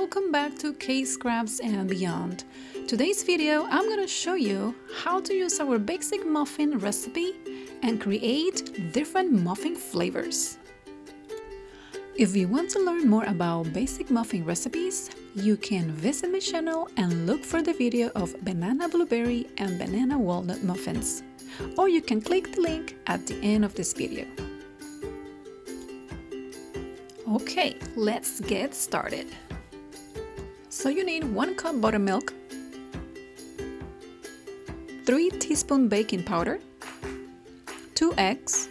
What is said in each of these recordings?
welcome back to Case Crafts and Beyond. Today's video I'm going to show you how to use our basic muffin recipe and create different muffin flavors. If you want to learn more about basic muffin recipes, you can visit my channel and look for the video of banana blueberry and banana walnut muffins, or you can click the link at the end of this video. Okay, let's get started. So you need 1 cup buttermilk, 3 teaspoons baking powder, 2 eggs,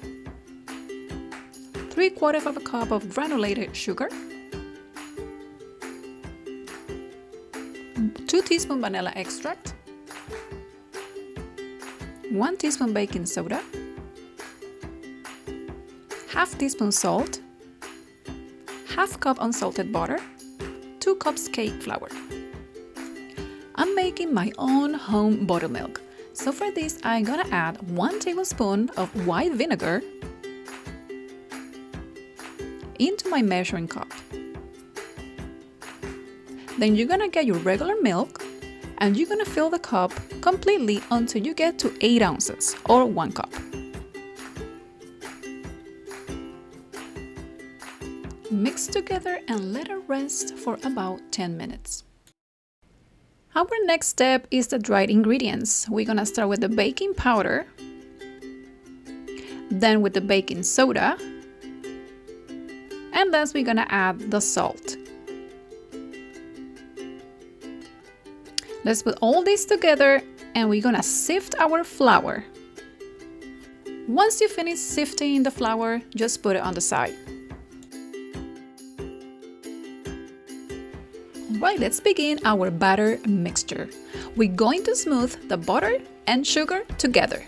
3/4 of a cup of granulated sugar, 2 teaspoons vanilla extract, 1 teaspoon baking soda, half teaspoon salt, half cup unsalted butter, 2 cups cake flour. I'm making my own home buttermilk, so for this I'm gonna add 1 tablespoon of white vinegar into my measuring cup. Then you're gonna get your regular milk and you're gonna fill the cup completely until you get to 8 ounces or 1 cup. Mix together and let it rest for about 10 minutes. Our next step is the dried ingredients. We're gonna start with the baking powder, then with the baking soda, and last we're gonna add the salt. Let's put all this together and we're gonna sift our flour. Once you finish sifting the flour, just put it on the side. Right, let's begin our batter mixture. We're going to smooth the butter and sugar together.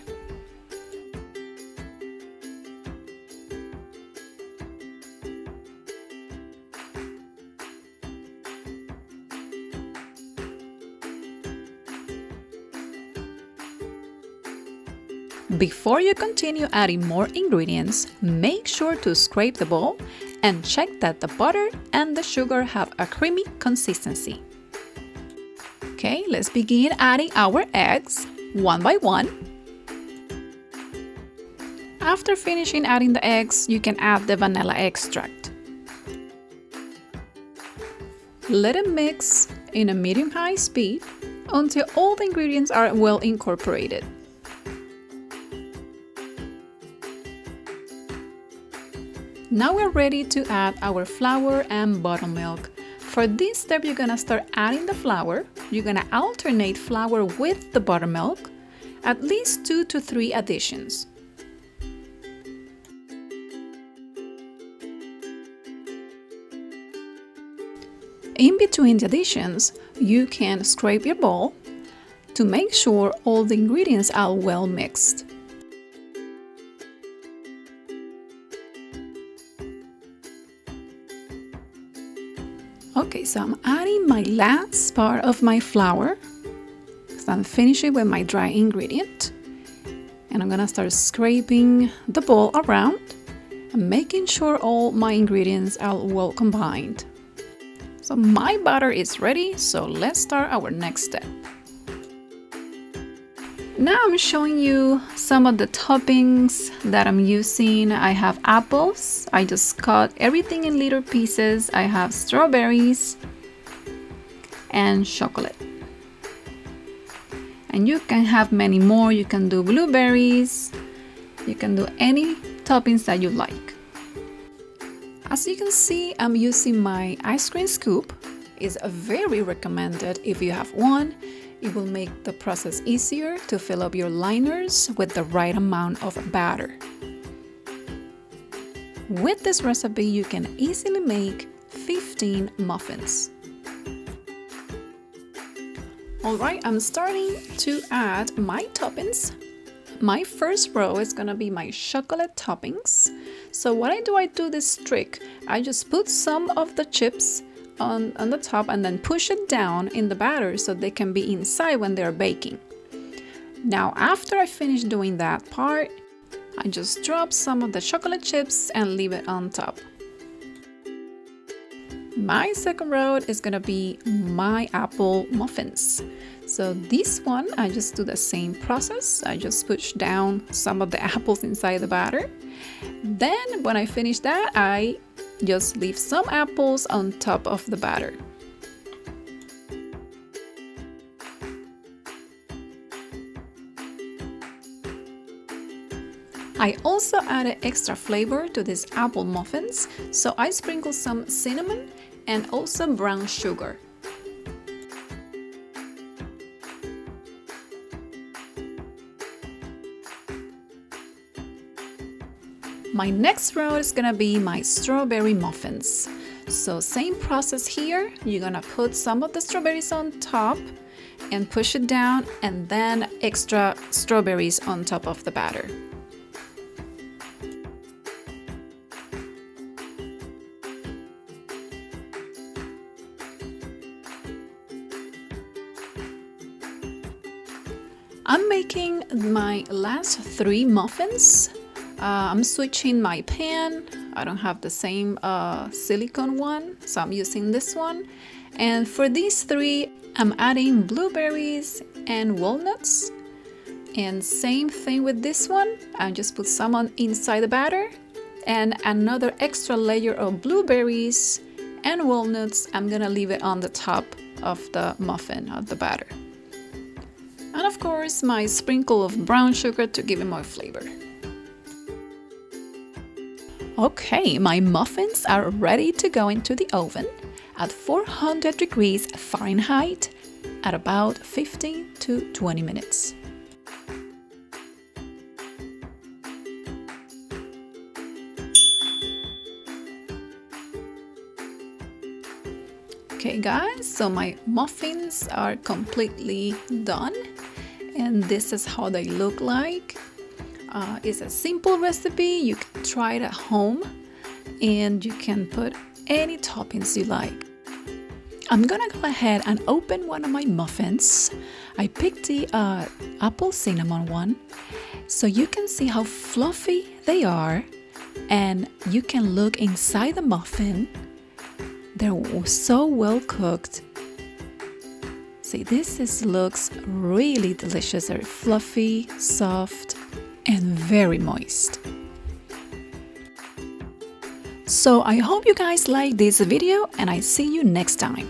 Before you continue adding more ingredients, make sure to scrape the bowl and check that the butter and the sugar have a creamy consistency. Okay, let's begin adding our eggs one by one. After finishing adding the eggs, you can add the vanilla extract. Let it mix in a medium-high speed until all the ingredients are well incorporated. Now we're ready to add our flour and buttermilk. For this step, you're gonna start adding the flour. You're gonna alternate flour with the buttermilk, at least 2 to 3 additions. In between the additions, you can scrape your bowl to make sure all the ingredients are well mixed. Okay, so I'm adding my last part of my flour. So I'm finishing with my dry ingredient. And I'm gonna start scraping the bowl around and making sure all my ingredients are well combined. So my batter is ready, so let's start our next step. Now I'm showing you some of the toppings that I'm using. I have apples. I just cut everything in little pieces. I have strawberries and chocolate. And you can have many more. You can do blueberries. You can do any toppings that you like. As you can see, I'm using my ice cream scoop. It's very recommended if you have one. It will make the process easier to fill up your liners with the right amount of batter. With this recipe, you can easily make 15 muffins. Alright, I'm starting to add my toppings. My first row is gonna be my chocolate toppings. So what I do this trick. I just put some of the chips on the top and then push it down in the batter so they can be inside when they're baking. Now after I finish doing that part, I just drop some of the chocolate chips and leave it on top. my second row is gonna be my apple muffins. So this one, I just do the same process. I just push down some of the apples inside the batter. Then when I finish that, I just leave some apples on top of the batter. I also added extra flavor to these apple muffins, so I sprinkle some cinnamon and also brown sugar. My next row is gonna be my strawberry muffins. So same process here, you're gonna put some of the strawberries on top and push it down, and then extra strawberries on top of the batter. I'm making my last 3 muffins. I'm switching my pan. I don't have the same silicone one, so I'm using this one. And for these 3, I'm adding blueberries and walnuts. And same thing with this one. I just put some on inside the batter. And another extra layer of blueberries and walnuts, I'm gonna leave it on the top of the muffin, of the batter. And of course, my sprinkle of brown sugar to give it more flavor. Okay, my muffins are ready to go into the oven at 400 degrees Fahrenheit at about 15 to 20 minutes. Okay guys, so my muffins are completely done, and this is how they look like. It's a simple recipe. You can try it at home and you can put any toppings you like. I'm gonna go ahead and open one of my muffins. I picked the apple cinnamon one, so you can see how fluffy they are, and you can look inside the muffin. They're so well cooked. See, looks really delicious. They're fluffy, soft, and very moist. So I hope you guys like this video, and I see you next time.